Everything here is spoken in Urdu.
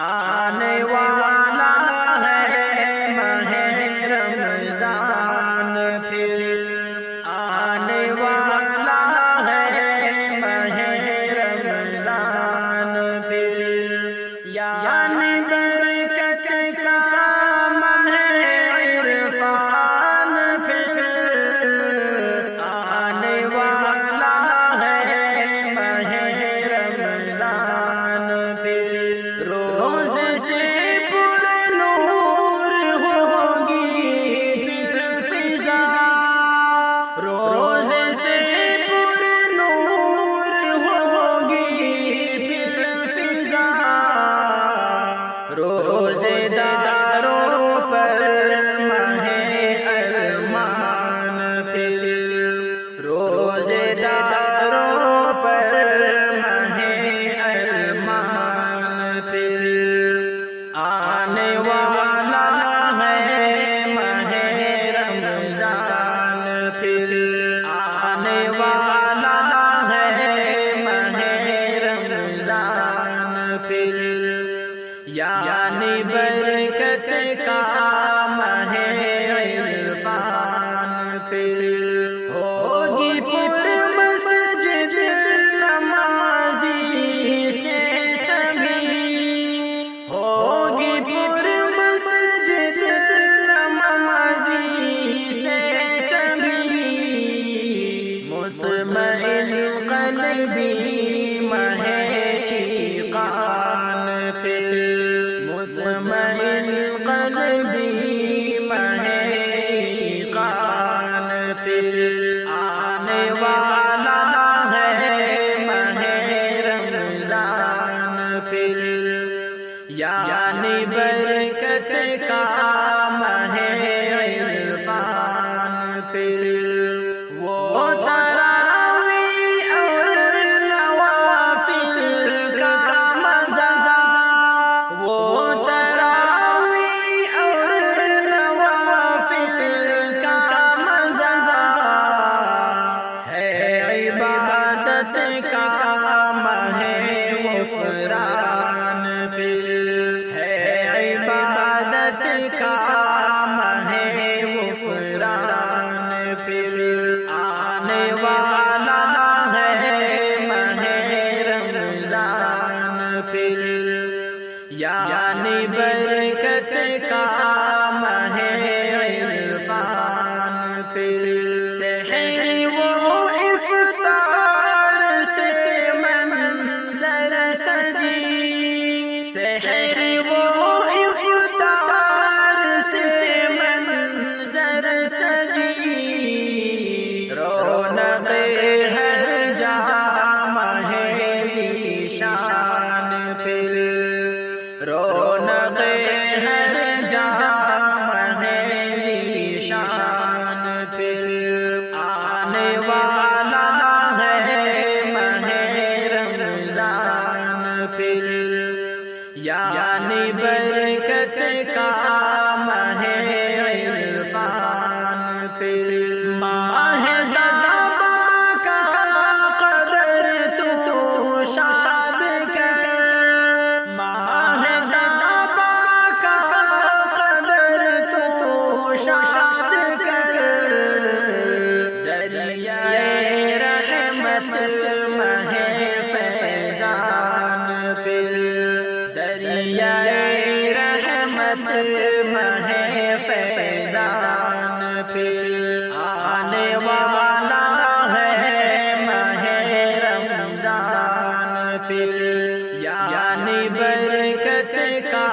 آنے والا ہے ماہ رمضان پھر آنے والا ہے ماہ رمضان پھر یعنی برکت کا ماہ عرفان پھر آنے والا ہے ماہ رمضان پھر روز سے پر نور ہوگی پھر فضا روز سے پر نور ہوگی پھر فضا روزے داروں پر ماہ ارمان پھر روزے داروں پر ماہ ارمان پھر آنے والا ہے ماہ رمضان پھر آنے والا ہے ماہ رمضان پھر یعنی برکت کا ماہ عرفان پھر ہوگی پر مسجد نمازی سے سبھی ہوگی پر مسجد نمازی سے سبھی مطمئن قلبی ماہ ایقان پھر مطمئن قلبی ماہ ایقان پھر آنے والا ہے ماہ رمضان پھر یعنی برکت کا ماہ عرفان پھر وہ تراویح اور نوافل کا مزہ وہ تراویح اور نوافل کا مزہ ہے عبادت کا ماہ غفران پھر ہے عبادت کا ماہ غفران پھر آنے والا ہے ماہ رمضان پھر یعنی برکت کا ماہ عرفان پھر سحر و افطار سے منظر سجی سحر و افطار سے منظر سجی رونق ہر جہاں ماہ ذیشان پھر رونق ہر جہاں ماہ ذیشان پھر آنے والا ہے ماہ رمضان پھر یعنی برکت کا ماہ عرفان پھر ماہ داما کا قدر تو شاد کر ماہ داما کا قدر تو شاد کر دریائے رحمت ماہ فیضان پھر دریائے رحمت ماہ فیضان پھر آنے والا ہے ماہ رمضان پھر یعنی برکت کا